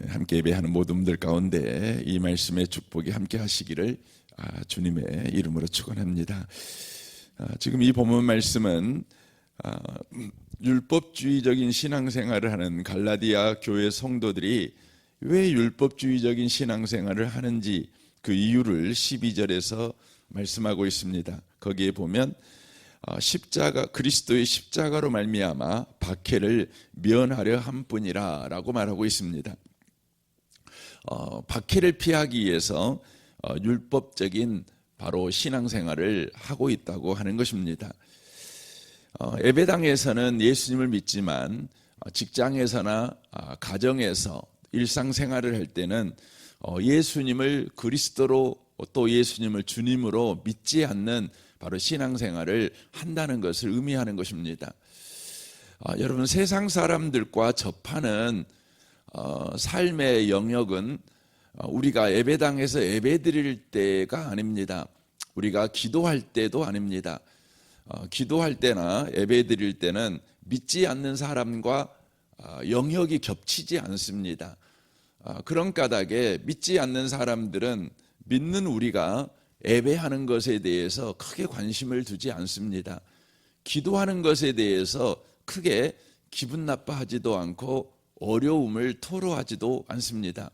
함께 예배하는 모든 분들 가운데 이 말씀의 축복이 함께 하시기를 주님의 이름으로 축원합니다. 지금 이 본문 말씀은 율법주의적인 신앙생활을 하는 갈라디아 교회 성도들이 왜 율법주의적인 신앙생활을 하는지 그 이유를 12절에서 말씀하고 있습니다. 거기에 보면 십자가, 그리스도의 십자가로 말미암아 박해를 면하려 함뿐이라 라고 말하고 있습니다. 박해를 피하기 위해서 율법적인 바로 신앙생활을 하고 있다고 하는 것입니다. 예배당에서는 예수님을 믿지만 직장에서나 가정에서 일상생활을 할 때는 예수님을 그리스도로 또 예수님을 주님으로 믿지 않는 바로 신앙생활을 한다는 것을 의미하는 것입니다. 여러분, 세상 사람들과 접하는 삶의 영역은 우리가 예배당에서 예배드릴 때가 아닙니다. 우리가 기도할 때도 아닙니다. 기도할 때나 예배드릴 때는 믿지 않는 사람과 영역이 겹치지 않습니다. 그런 까닭에 믿지 않는 사람들은 믿는 우리가 예배하는 것에 대해서 크게 관심을 두지 않습니다. 기도하는 것에 대해서 크게 기분 나빠하지도 않고 어려움을 토로하지도 않습니다.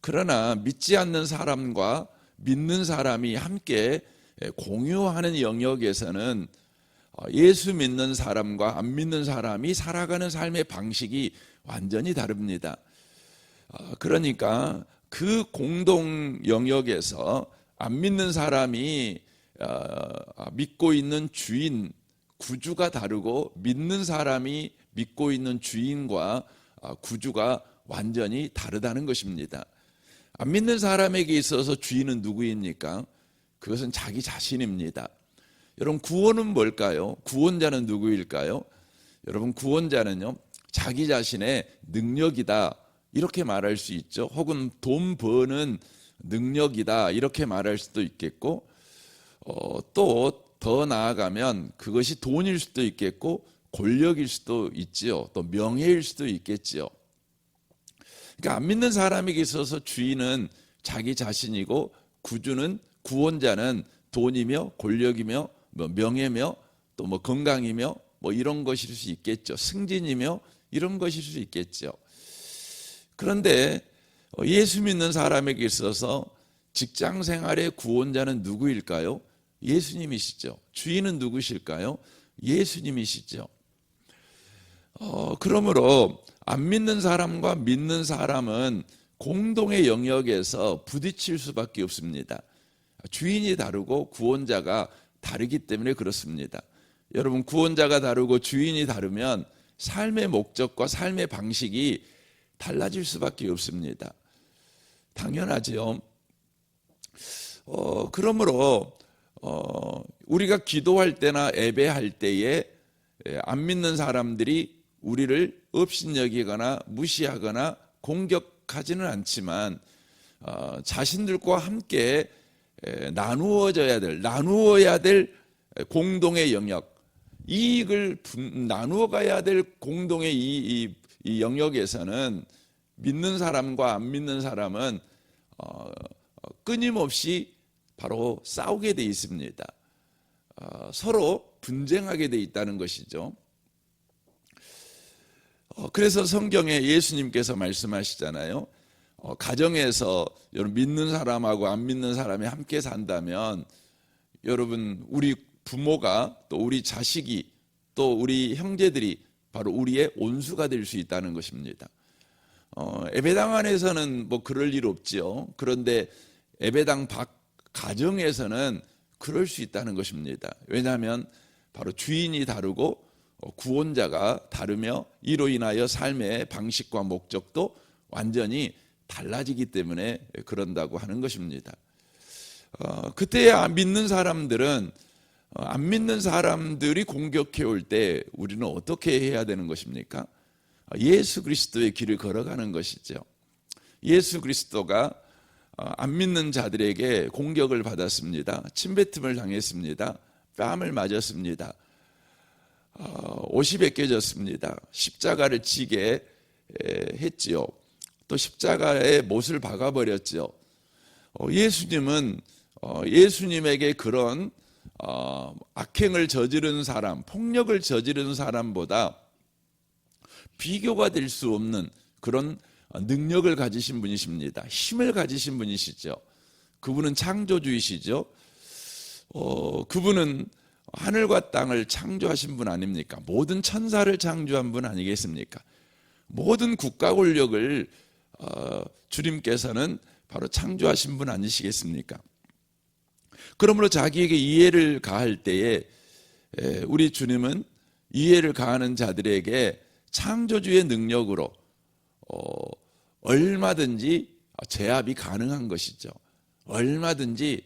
그러나 믿지 않는 사람과 믿는 사람이 함께 공유하는 영역에서는 예수 믿는 사람과 안 믿는 사람이 살아가는 삶의 방식이 완전히 다릅니다. 그러니까 그 공동 영역에서 안 믿는 사람이 믿고 있는 주인, 구주가 다르고 믿는 사람이 믿고 있는 주인과 구주가 완전히 다르다는 것입니다. 안 믿는 사람에게 있어서 주인은 누구입니까? 그것은 자기 자신입니다. 여러분, 구원은 뭘까요? 구원자는 누구일까요? 여러분, 구원자는요, 자기 자신의 능력이다 이렇게 말할 수 있죠. 혹은 돈 버는 능력이다 이렇게 말할 수도 있겠고, 또 더 나아가면 그것이 돈일 수도 있겠고 권력일 수도 있지요. 또 명예일 수도 있겠지요. 그러니까 안 믿는 사람에게 있어서 주인은 자기 자신이고 구주는, 구원자는 돈이며 권력이며 명예며 또 건강이며 이런 것일 수 있겠죠. 승진이며 이런 것일 수 있겠죠. 그런데 예수 믿는 사람에게 있어서 직장 생활의 구원자는 누구일까요? 예수님이시죠. 주인은 누구실까요? 예수님이시죠. 그러므로 안 믿는 사람과 믿는 사람은 공동의 영역에서 부딪힐 수밖에 없습니다. 주인이 다르고 구원자가 다르기 때문에 그렇습니다. 여러분, 구원자가 다르고 주인이 다르면 삶의 목적과 삶의 방식이 달라질 수밖에 없습니다. 당연하지요. 그러므로 우리가 기도할 때나 예배할 때에 안 믿는 사람들이 우리를 업신여기거나 무시하거나 공격하지는 않지만 자신들과 함께 나누어야 될 공동의 영역, 이익을 나누어 가야 될 공동의 이 영역에서는 믿는 사람과 안 믿는 사람은 끊임없이 바로 싸우게 돼 있습니다. 서로 분쟁하게 돼 있다는 것이죠. 그래서 성경에 예수님께서 말씀하시잖아요. 가정에서 여러분, 믿는 사람하고 안 믿는 사람이 함께 산다면 여러분, 우리 부모가 또 우리 자식이 또 우리 형제들이 바로 우리의 온수가 될 수 있다는 것입니다. 예배당 안에서는 그럴 일 없지요. 그런데 예배당 밖 가정에서는 그럴 수 있다는 것입니다. 왜냐하면 바로 주인이 다르고 구원자가 다르며 이로 인하여 삶의 방식과 목적도 완전히 달라지기 때문에 그런다고 하는 것입니다. 그때 안 믿는 사람들은 안 믿는 사람들이 공격해 올 때 우리는 어떻게 해야 되는 것입니까? 예수 그리스도의 길을 걸어가는 것이죠. 예수 그리스도가 안 믿는 자들에게 공격을 받았습니다. 침뱉음을 당했습니다. 뺨을 맞았습니다. 옷이 벗겨졌습니다. 십자가를 지게 했지요. 또 십자가에 못을 박아버렸죠. 예수님은 예수님에게 그런 악행을 저지른 사람, 폭력을 저지른 사람보다 비교가 될 수 없는 그런 능력을 가지신 분이십니다. 힘을 가지신 분이시죠. 그분은 창조주이시죠. 그분은 하늘과 땅을 창조하신 분 아닙니까? 모든 천사를 창조한 분 아니겠습니까? 모든 국가 권력을 주님께서는 바로 창조하신 분 아니시겠습니까? 그러므로 자기에게 이해를 가할 때에 우리 주님은 이해를 가하는 자들에게 창조주의 능력으로 얼마든지 제압이 가능한 것이죠. 얼마든지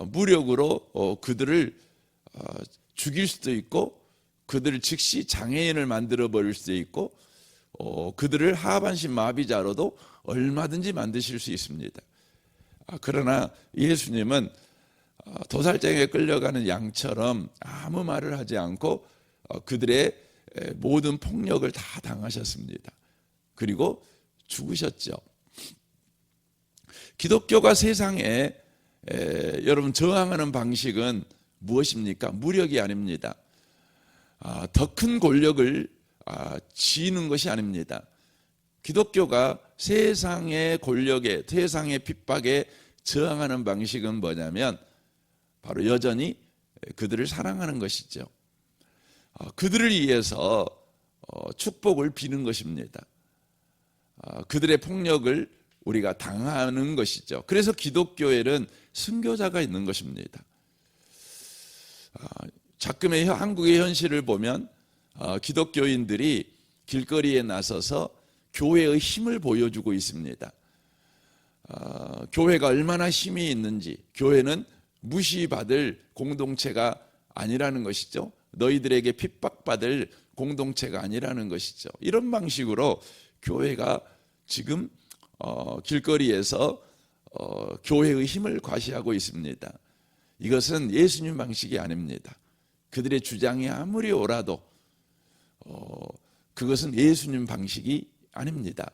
무력으로 그들을 죽일 수도 있고, 그들을 즉시 장애인을 만들어 버릴 수도 있고, 그들을 하반신 마비자로도 얼마든지 만드실 수 있습니다. 그러나 예수님은 도살장에 끌려가는 양처럼 아무 말을 하지 않고 그들의 모든 폭력을 다 당하셨습니다. 그리고 죽으셨죠. 기독교가 세상에 여러분 저항하는 방식은 무엇입니까? 무력이 아닙니다. 더 큰 권력을 지는 것이 아닙니다. 기독교가 세상의 권력에, 세상의 핍박에 저항하는 방식은 뭐냐면 바로 여전히 그들을 사랑하는 것이죠. 그들을 위해서 축복을 비는 것입니다. 그들의 폭력을 우리가 당하는 것이죠. 그래서 기독교에는 순교자가 있는 것입니다. 자금의 한국의 현실을 보면 기독교인들이 길거리에 나서서 교회의 힘을 보여주고 있습니다. 교회가 얼마나 힘이 있는지, 교회는 무시받을 공동체가 아니라는 것이죠. 너희들에게 핍박받을 공동체가 아니라는 것이죠. 이런 방식으로 교회가 지금 길거리에서 교회의 힘을 과시하고 있습니다. 이것은 예수님 방식이 아닙니다. 그들의 주장이 아무리 옳아도 그것은 예수님 방식이 아닙니다.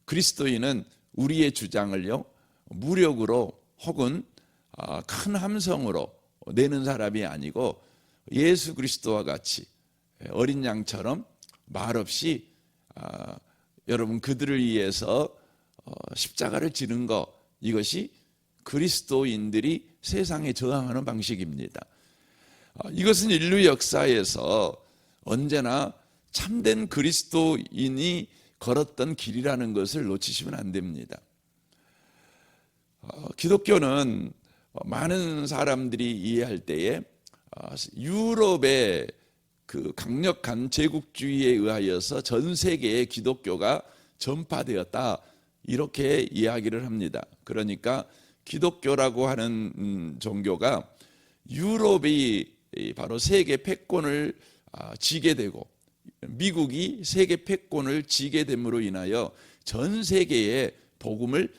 그리스도인은 우리의 주장을요 무력으로 혹은 큰 함성으로 내는 사람이 아니고 예수 그리스도와 같이 어린 양처럼 말없이 여러분 그들을 위해서 십자가를 지는 것, 이것이 그리스도인들이 세상에 저항하는 방식입니다. 이것은 인류 역사에서 언제나 참된 그리스도인이 걸었던 길이라는 것을 놓치시면 안 됩니다. 기독교는 많은 사람들이 이해할 때에 유럽의 그 강력한 제국주의에 의하여서 전 세계에 기독교가 전파되었다, 이렇게 이야기를 합니다. 그러니까 기독교라고 하는 종교가 유럽이 바로 세계 패권을 쥐게 되고 미국이 세계 패권을 쥐게 됨으로 인하여 전 세계에 복음을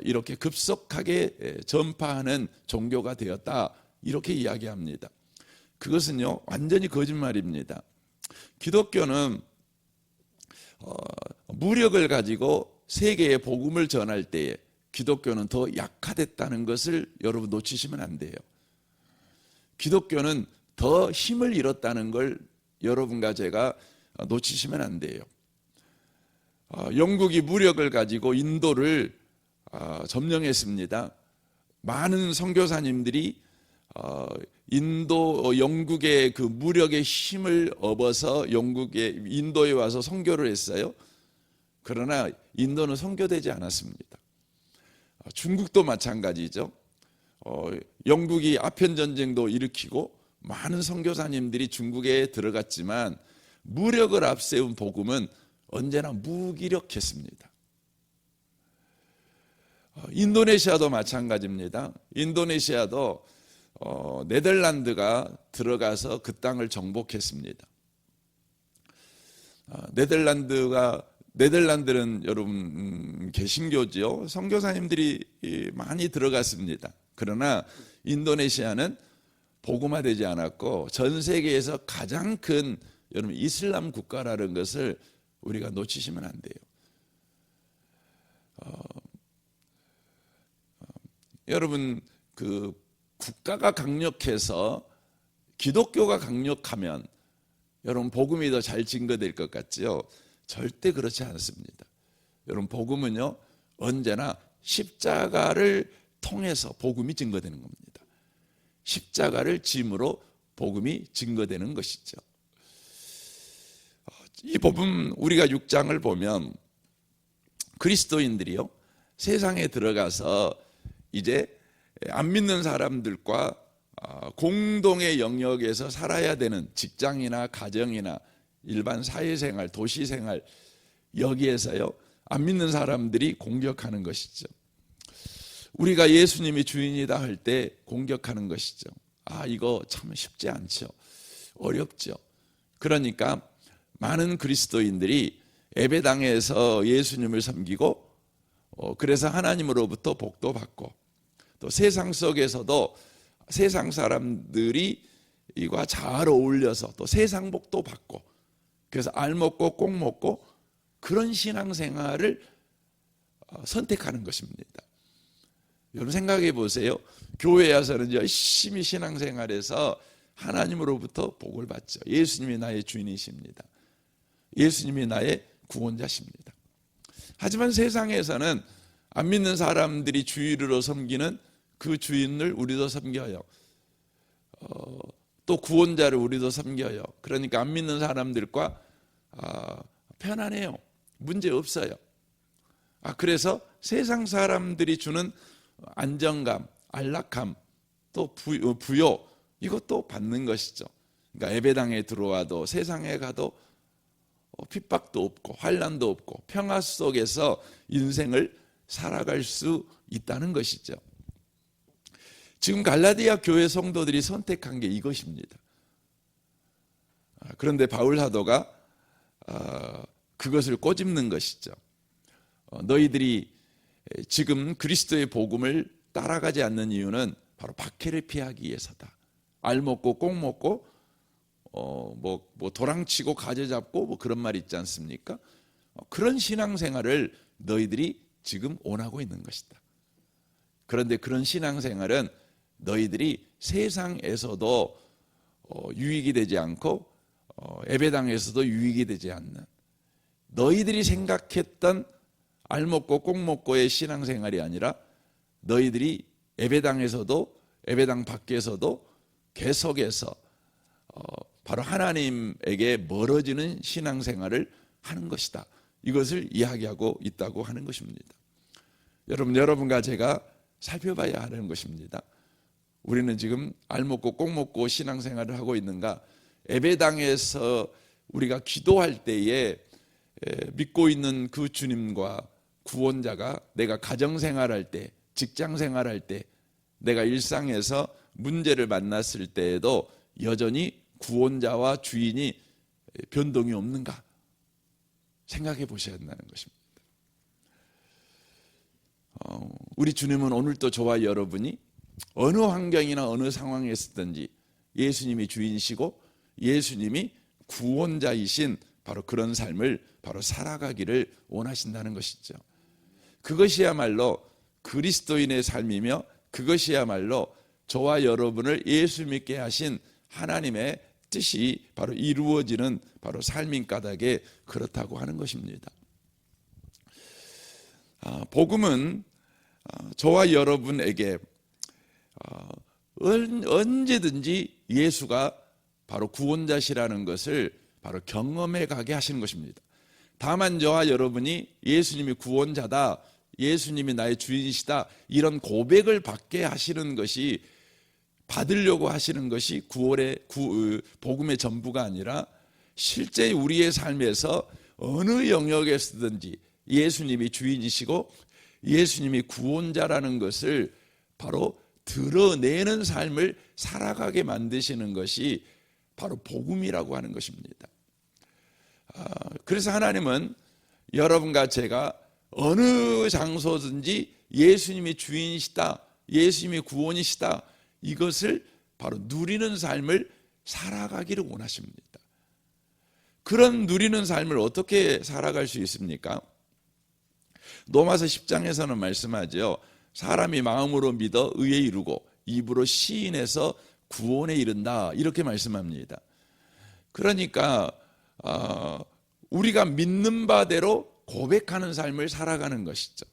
이렇게 급속하게 전파하는 종교가 되었다, 이렇게 이야기합니다. 그것은요 완전히 거짓말입니다. 기독교는 무력을 가지고 세계에 복음을 전할 때에 기독교는 더 약화됐다는 것을 여러분 놓치시면 안 돼요. 기독교는 더 힘을 잃었다는 걸 여러분과 제가 놓치시면 안 돼요. 영국이 무력을 가지고 인도를 점령했습니다. 많은 선교사님들이 영국의 그 무력의 힘을 업어서 인도에 와서 선교를 했어요. 그러나 인도는 선교되지 않았습니다. 중국도 마찬가지죠. 영국이 아편 전쟁도 일으키고 많은 선교사님들이 중국에 들어갔지만 무력을 앞세운 복음은 언제나 무기력했습니다. 인도네시아도 마찬가지입니다. 인도네시아도 네덜란드가 들어가서 그 땅을 정복했습니다. 네덜란드는 여러분 개신교지요. 선교사님들이 많이 들어갔습니다. 그러나 인도네시아는 복음화되지 않았고 전 세계에서 가장 큰 여러분 이슬람 국가라는 것을 우리가 놓치시면 안 돼요. 여러분 그 국가가 강력해서 기독교가 강력하면 여러분 복음이 더 잘 증거될 것 같지요? 절대 그렇지 않습니다. 여러분 복음은요 언제나 십자가를 통해서 복음이 증거되는 겁니다. 십자가를 짐으로 복음이 증거되는 것이죠. 이 복음 우리가 6장을 보면 그리스도인들이요 세상에 들어가서 이제 안 믿는 사람들과 공동의 영역에서 살아야 되는 직장이나 가정이나 일반 사회생활, 도시생활 여기에서요 안 믿는 사람들이 공격하는 것이죠. 우리가 예수님이 주인이다 할 때 공격하는 것이죠. 이거 참 쉽지 않죠. 어렵죠. 그러니까 많은 그리스도인들이 예배당에서 예수님을 섬기고 그래서 하나님으로부터 복도 받고 또 세상 속에서도 세상 사람들이 이와 잘 어울려서 또 세상 복도 받고 그래서 알 먹고 꼭 먹고 그런 신앙생활을 선택하는 것입니다. 여러분 생각해 보세요. 교회에 와서는 열심히 신앙생활해서 하나님으로부터 복을 받죠. 예수님이 나의 주인이십니다. 예수님이 나의 구원자십니다. 하지만 세상에서는 안 믿는 사람들이 주인으로 섬기는 그 주인을 우리도 섬겨요. 또 구원자를 우리도 섬겨요. 그러니까 안 믿는 사람들과 편안해요. 문제 없어요. 그래서 세상 사람들이 주는 안정감, 안락함, 또 부요 이것도 받는 것이죠. 그러니까 예배당에 들어와도 세상에 가도 핍박도 없고 환난도 없고 평화 속에서 인생을 살아갈 수 있다는 것이죠. 지금 갈라디아 교회 성도들이 선택한 게 이것입니다. 그런데 바울 사도가 그것을 꼬집는 것이죠. 너희들이 지금 그리스도의 복음을 따라가지 않는 이유는 바로 박해를 피하기 위해서다. 알 먹고 꼭 먹고 뭐 도랑치고 가재 잡고 뭐 그런 말 있지 않습니까? 그런 신앙생활을 너희들이 지금 원하고 있는 것이다. 그런데 그런 신앙생활은 너희들이 세상에서도 유익이 되지 않고 예배당에서도 유익이 되지 않는 너희들이 생각했던 알 먹고 꼭 먹고의 신앙생활이 아니라 너희들이 예배당에서도 예배당 밖에서도 계속해서 바로 하나님에게 멀어지는 신앙생활을 하는 것이다. 이것을 이야기하고 있다고 하는 것입니다. 여러분과 제가 살펴봐야 하는 것입니다. 우리는 지금 알 먹고 꼭 먹고 신앙생활을 하고 있는가? 예배당에서 우리가 기도할 때에 믿고 있는 그 주님과 구원자가 내가 가정생활할 때, 직장생활할 때, 내가 일상에서 문제를 만났을 때에도 여전히 구원자와 주인이 변동이 없는가 생각해 보셔야 한다는 것입니다. 우리 주님은 오늘도 저와 여러분이 어느 환경이나 어느 상황에 있든지 예수님이 주인이시고 예수님이 구원자이신 바로 그런 삶을 바로 살아가기를 원하신다는 것이죠. 그것이야말로 그리스도인의 삶이며 그것이야말로 저와 여러분을 예수 믿게 하신 하나님의 뜻이 바로 이루어지는 바로 삶인 까닭에 그렇다고 하는 것입니다. 복음은 저와 여러분에게 언제든지 예수가 바로 구원자시라는 것을 바로 경험해 가게 하시는 것입니다. 다만 저와 여러분이 예수님이 구원자다, 예수님이 나의 주인이시다 이런 고백을 받게 하시는 것이 받으려고 하시는 것이 복음의 전부가 아니라 실제 우리의 삶에서 어느 영역에서든지 예수님이 주인이시고 예수님이 구원자라는 것을 바로 드러내는 삶을 살아가게 만드시는 것이 바로 복음이라고 하는 것입니다. 그래서 하나님은 여러분과 제가 어느 장소든지 예수님이 주인이시다, 예수님이 구원이시다 이것을 바로 누리는 삶을 살아가기를 원하십니다. 그런 누리는 삶을 어떻게 살아갈 수 있습니까? 로마서 10장에서는 말씀하죠. 사람이 마음으로 믿어 의에 이르고 입으로 시인해서 구원에 이른다, 이렇게 말씀합니다. 그러니까 우리가 믿는 바대로 고백하는 삶을 살아가는 것이죠.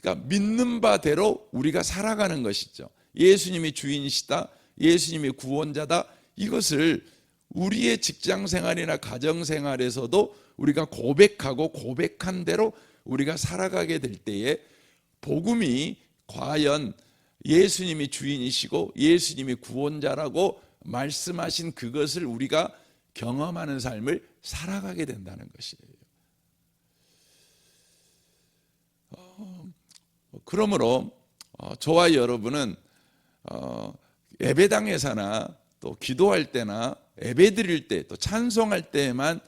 그러니까 믿는 바대로 우리가 살아가는 것이죠. 예수님이 주인이시다, 예수님이 구원자다, 이것을 우리의 직장 생활이나 가정 생활에서도 우리가 고백하고 고백한 대로 우리가 살아가게 될 때에 복음이 과연 예수님이 주인이시고 예수님이 구원자라고 말씀하신 그것을 우리가 경험하는 삶을 살아가게 된다는 것이에요. 그러므로 저와 여러분은 예배당에서나 또 기도할 때나 예배 드릴 때 또 찬송할 때에만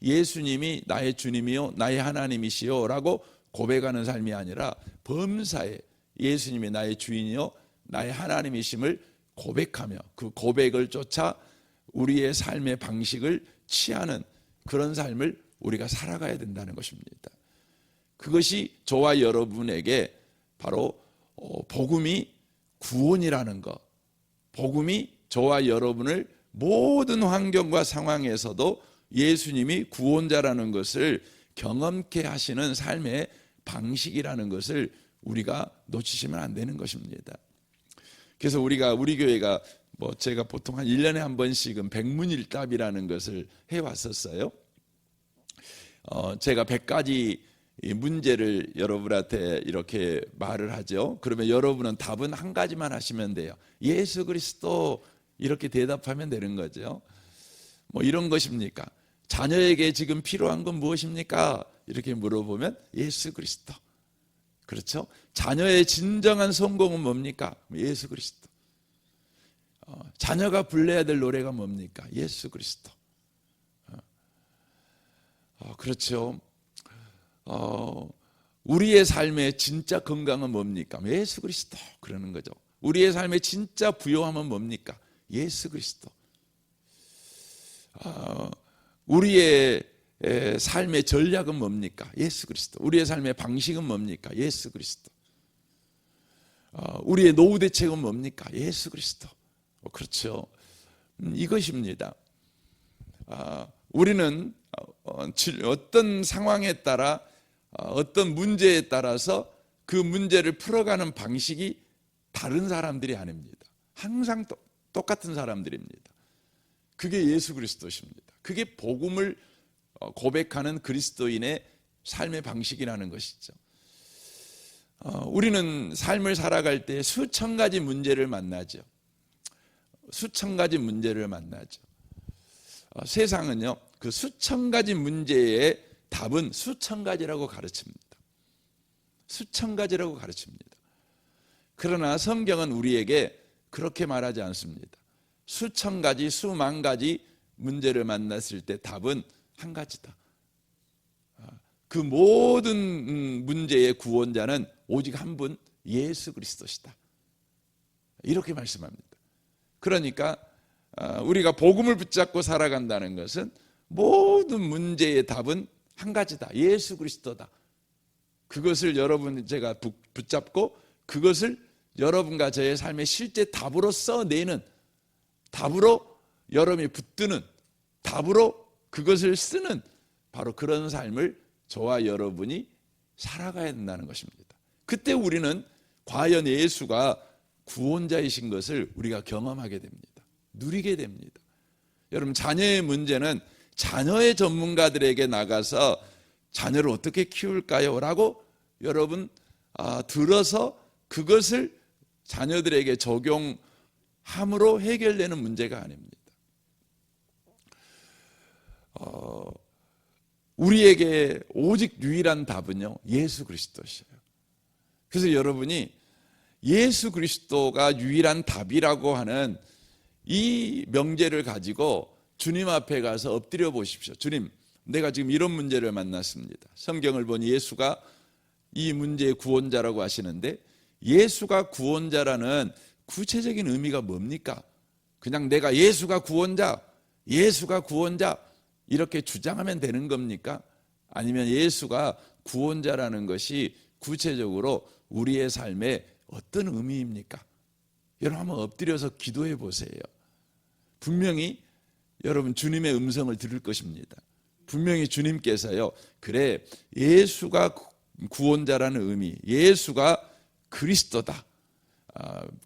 예수님이 나의 주님이요 나의 하나님이시요 라고 고백하는 삶이 아니라 범사에 예수님이 나의 주인이요 나의 하나님이심을 고백하며 그 고백을 쫓아 우리의 삶의 방식을 취하는 그런 삶을 우리가 살아가야 된다는 것입니다. 그것이 저와 여러분에게 바로 복음이 구원이라는 것, 복음이 저와 여러분을 모든 환경과 상황에서도 예수님이 구원자라는 것을 경험케 하시는 삶의 방식이라는 것을 우리가 놓치시면 안 되는 것입니다. 그래서 우리 교회가 제가 보통 한 1년에 한 번씩은 백문일답이라는 것을 해왔었어요. 제가 100가지 문제를 여러분한테 이렇게 말을 하죠. 그러면 여러분은 답은 한 가지만 하시면 돼요. 예수 그리스도, 이렇게 대답하면 되는 거죠. 이런 것입니까? 자녀에게 지금 필요한 건 무엇입니까? 이렇게 물어보면 예수 그리스도. 그렇죠? 자녀의 진정한 성공은 뭡니까? 예수 그리스도. 자녀가 불러야 될 노래가 뭡니까? 예수 그리스도. 그렇죠. 우리의 삶의 진짜 건강은 뭡니까? 예수 그리스도. 그러는 거죠. 우리의 삶의 진짜 부요함은 뭡니까? 예수 그리스도. 우리의 삶의 전략은 뭡니까? 예수 그리스도. 우리의 삶의 방식은 뭡니까? 예수 그리스도. 우리의 노후 대책은 뭡니까? 예수 그리스도. 그렇죠. 이것입니다. 우리는 어떤 상황에 따라 어떤 문제에 따라서 그 문제를 풀어가는 방식이 다른 사람들이 아닙니다. 항상 똑같은 사람들입니다. 그게 예수 그리스도십니다. 그게 복음을 고백하는 그리스도인의 삶의 방식이라는 것이죠. 우리는 삶을 살아갈 때 수천 가지 문제를 만나죠. 수천 가지 문제를 만나죠. 세상은요, 그 수천 가지 문제의 답은 수천 가지라고 가르칩니다. 수천 가지라고 가르칩니다. 그러나 성경은 우리에게 그렇게 말하지 않습니다. 수천 가지, 수만 가지 문제를 만났을 때 답은 한 가지다. 그 모든 문제의 구원자는 오직 한 분, 예수 그리스도시다. 이렇게 말씀합니다. 그러니까 우리가 복음을 붙잡고 살아간다는 것은 모든 문제의 답은 한 가지다. 예수 그리스도다. 그것을 여러분 제가 붙잡고 그것을 여러분과 저의 삶의 실제 답으로 써내는, 답으로 여러분이 붙드는, 답으로 그것을 쓰는 바로 그런 삶을 저와 여러분이 살아가야 된다는 것입니다. 그때 우리는 과연 예수가 구원자이신 것을 우리가 경험하게 됩니다. 누리게 됩니다. 여러분, 자녀의 문제는 자녀의 전문가들에게 나가서 자녀를 어떻게 키울까요? 라고 여러분 들어서 그것을 자녀들에게 적용함으로 해결되는 문제가 아닙니다. 우리에게 오직 유일한 답은요, 예수 그리스도시에요. 그래서 여러분이 예수 그리스도가 유일한 답이라고 하는 이 명제를 가지고 주님 앞에 가서 엎드려 보십시오. 주님, 내가 지금 이런 문제를 만났습니다. 성경을 보니 예수가 이 문제의 구원자라고 하시는데, 예수가 구원자라는 구체적인 의미가 뭡니까? 그냥 내가 예수가 구원자 이렇게 주장하면 되는 겁니까? 아니면 예수가 구원자라는 것이 구체적으로 우리의 삶에 어떤 의미입니까? 여러분 한번 엎드려서 기도해 보세요. 분명히 여러분 주님의 음성을 들을 것입니다. 분명히 주님께서요, 그래, 예수가 구원자라는 의미, 예수가 그리스도다,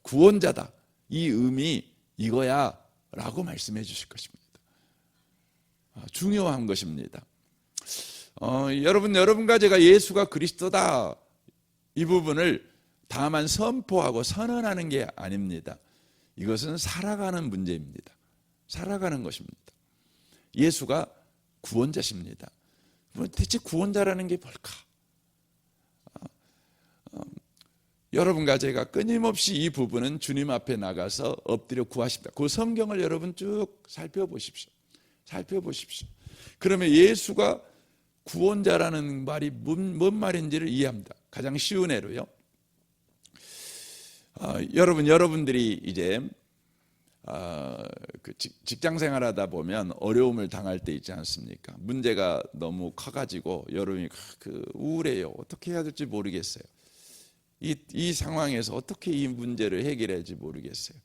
구원자다, 이 의미 이거야 라고 말씀해 주실 것입니다. 중요한 것입니다. 여러분과 제가 예수가 그리스도다, 이 부분을 다만 선포하고 선언하는 게 아닙니다. 이것은 살아가는 문제입니다. 살아가는 것입니다. 예수가 구원자십니다. 대체 구원자라는 게 뭘까? 여러분과 제가 끊임없이 이 부분은 주님 앞에 나가서 엎드려 구하십니다. 그 성경을 여러분 쭉 살펴보십시오. 살펴보십시오. 그러면 예수가 구원자라는 말이 뭔 말인지를 이해합니다. 가장 쉬운 예로요. 여러분들이 이제 직장 생활하다 보면 어려움을 당할 때 있지 않습니까? 문제가 너무 커가지고 여러분이 우울해요. 어떻게 해야 될지 모르겠어요. 이 상황에서 어떻게 이 문제를 해결해야 할지 모르겠어요.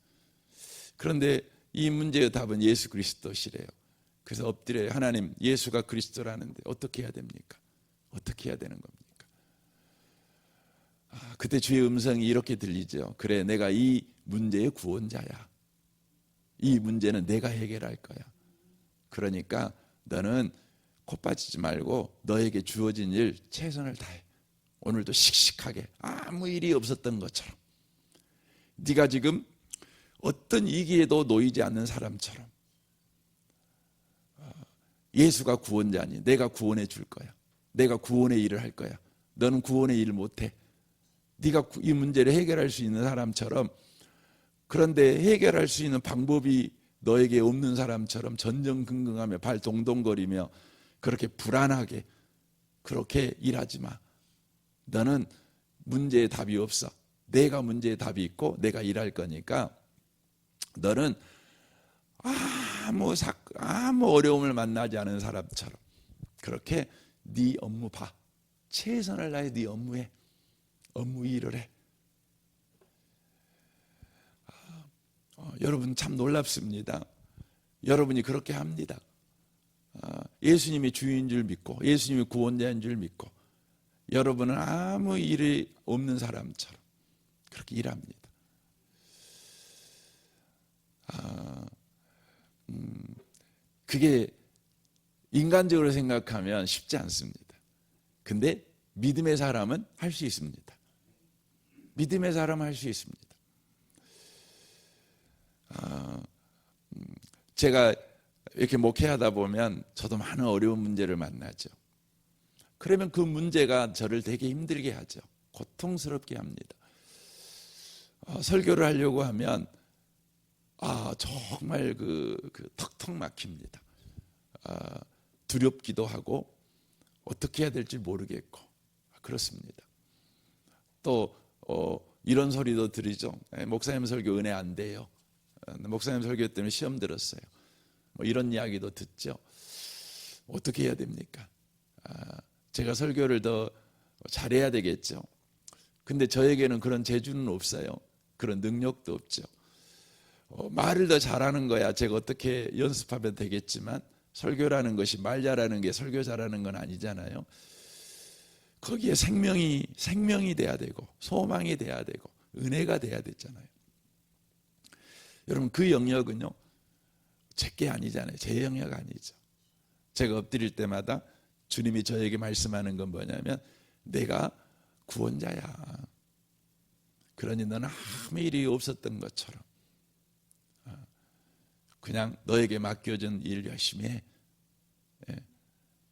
그런데 이 문제의 답은 예수 그리스도시래요. 그래서 엎드려요. 하나님, 예수가 그리스도라는데 어떻게 해야 됩니까? 어떻게 해야 되는 겁니까? 그때 주의 음성이 이렇게 들리죠. 그래, 내가 이 문제의 구원자야. 이 문제는 내가 해결할 거야. 그러니까 너는 코 빠지지 말고 너에게 주어진 일 최선을 다해. 오늘도 씩씩하게 아무 일이 없었던 것처럼, 네가 지금 어떤 위기에도 놓이지 않는 사람처럼, 예수가 구원자니 내가 구원해 줄 거야. 내가 구원의 일을 할 거야. 너는 구원의 일을 못해. 네가 이 문제를 해결할 수 있는 사람처럼, 그런데 해결할 수 있는 방법이 너에게 없는 사람처럼 전전긍긍하며 발 동동거리며 그렇게 불안하게 그렇게 일하지 마. 너는 문제의 답이 없어. 내가 문제의 답이 있고 내가 일할 거니까 너는 아무 어려움을 만나지 않은 사람처럼 그렇게 네 업무 봐. 최선을 다해 네 업무해. 업무 일을 해. 여러분 참 놀랍습니다. 여러분이 그렇게 합니다. 예수님이 주인 줄 믿고 예수님이 구원자인 줄 믿고 여러분은 아무 일이 없는 사람처럼 그렇게 일합니다. 그게 인간적으로 생각하면 쉽지 않습니다. 근데 믿음의 사람은 할 수 있습니다. 믿음의 사람은 할 수 있습니다. 제가 이렇게 목회하다 보면 저도 많은 어려운 문제를 만나죠. 그러면 그 문제가 저를 되게 힘들게 하죠. 고통스럽게 합니다. 설교를 하려고 하면 정말 턱턱 막힙니다. 두렵기도 하고 어떻게 해야 될지 모르겠고 그렇습니다. 또 이런 소리도 들리죠. 목사님 설교 은혜 안 돼요. 목사님 설교 때문에 시험 들었어요. 이런 이야기도 듣죠. 어떻게 해야 됩니까? 제가 설교를 더 잘해야 되겠죠. 근데 저에게는 그런 재주는 없어요. 그런 능력도 없죠. 말을 더 잘하는 거야 제가 어떻게 연습하면 되겠지만 설교라는 것이 말 잘하는 게 설교 잘하는 건 아니잖아요. 거기에 생명이 돼야 되고 소망이 돼야 되고 은혜가 돼야 되잖아요. 여러분 그 영역은요 제게 아니잖아요. 제 영역 아니죠. 제가 엎드릴 때마다 주님이 저에게 말씀하는 건 뭐냐면 내가 구원자야. 그러니 너는 아무 일이 없었던 것처럼 그냥 너에게 맡겨진 일 열심히 해.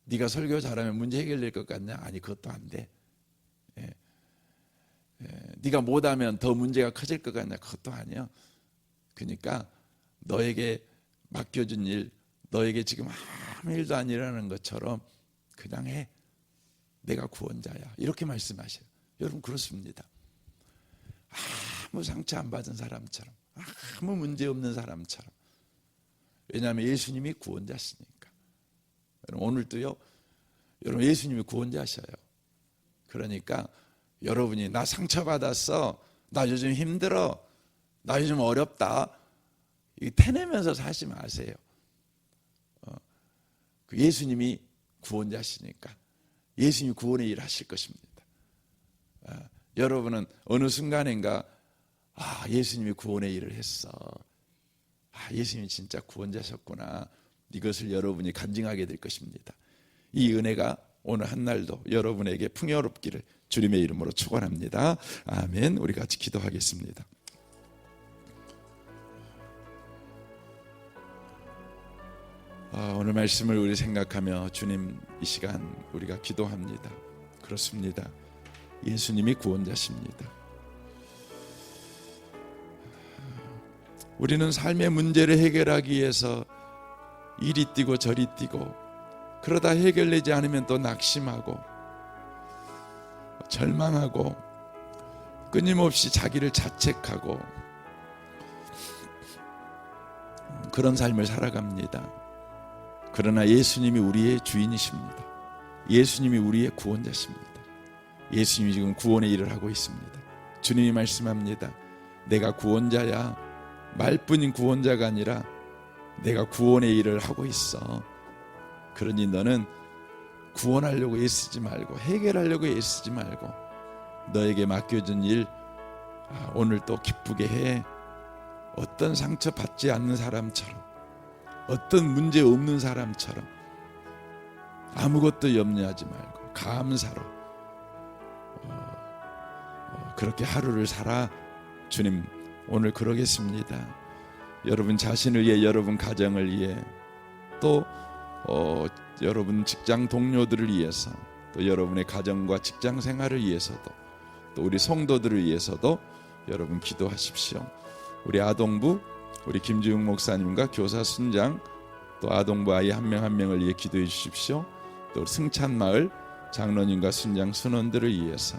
네가 설교 잘하면 문제 해결될 것 같냐? 아니 그것도 안 돼. 네가 못하면 더 문제가 커질 것 같냐? 그것도 아니야. 그러니까 너에게 맡겨진 일, 너에게 지금 아무 일도 안 일어나는 것처럼 그냥 해. 내가 구원자야. 이렇게 말씀하셔요. 여러분 그렇습니다. 아무 상처 안 받은 사람처럼, 아무 문제 없는 사람처럼. 왜냐하면 예수님이 구원자시니까. 오늘도요 여러분, 예수님이 구원자셔요. 그러니까 여러분이 나 상처받았어, 나 요즘 힘들어, 나 요즘 어렵다, 이 태내면서 사지 마세요. 예수님이 구원자시니까 예수님이 구원의 일을 하실 것입니다. 여러분은 어느 순간인가 예수님이 구원의 일을 했어, 예수님이 진짜 구원자셨구나, 이것을 여러분이 간증하게 될 것입니다. 이 은혜가 오늘 한날도 여러분에게 풍요롭기를 주님의 이름으로 축원합니다. 아멘. 우리 같이 기도하겠습니다. 오늘 말씀을 우리 생각하며 주님, 이 시간 우리가 기도합니다. 그렇습니다. 예수님이 구원자십니다. 우리는 삶의 문제를 해결하기 위해서 이리 뛰고 저리 뛰고, 그러다 해결되지 않으면 또 낙심하고 절망하고 끊임없이 자기를 자책하고 그런 삶을 살아갑니다. 그러나 예수님이 우리의 주인이십니다. 예수님이 우리의 구원자십니다. 예수님이 지금 구원의 일을 하고 있습니다. 주님이 말씀합니다. 내가 구원자야. 말뿐인 구원자가 아니라 내가 구원의 일을 하고 있어. 그러니 너는 구원하려고 애쓰지 말고, 해결하려고 애쓰지 말고, 너에게 맡겨진 일 오늘 또 기쁘게 해. 어떤 상처 받지 않는 사람처럼, 어떤 문제 없는 사람처럼 아무것도 염려하지 말고 감사로 그렇게 하루를 살아. 주님, 오늘 그러겠습니다. 여러분 자신을 위해, 여러분 가정을 위해, 또 여러분 직장 동료들을 위해서, 또 여러분의 가정과 직장 생활을 위해서도, 또 우리 성도들을 위해서도 여러분 기도하십시오. 우리 아동부, 우리 김지웅 목사님과 교사 순장, 또 아동부 아이 한 명 한 명을 위해 기도해 주십시오. 또 승찬마을 장로님과 순장 순원들을 위해서,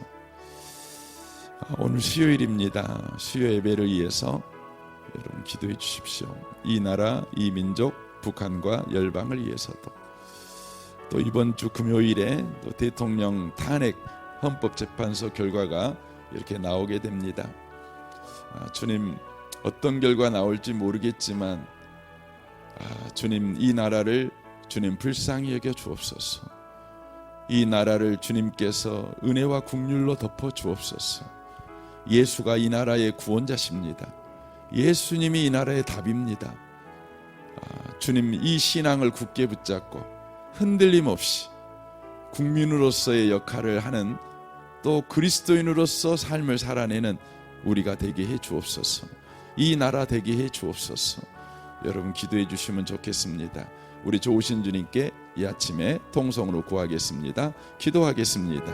오늘 수요일입니다. 수요 예배를 위해서 여러분 기도해 주십시오. 이 나라, 이 민족, 북한과 열방을 위해서도, 또 이번 주 금요일에 또 대통령 탄핵 헌법재판소 결과가 이렇게 나오게 됩니다. 주님, 어떤 결과 나올지 모르겠지만 주님, 이 나라를 주님 불쌍히 여겨 주옵소서. 이 나라를 주님께서 은혜와 국률로 덮어 주옵소서. 예수가 이 나라의 구원자십니다. 예수님이 이 나라의 답입니다. 주님, 이 신앙을 굳게 붙잡고 흔들림 없이 국민으로서의 역할을 하는, 또 그리스도인으로서 삶을 살아내는 우리가 되게 해 주옵소서. 이 나라 되게 해 주옵소서. 여러분 기도해 주시면 좋겠습니다. 우리 좋으신 주님께 이 아침에 통성으로 구하겠습니다. 기도하겠습니다.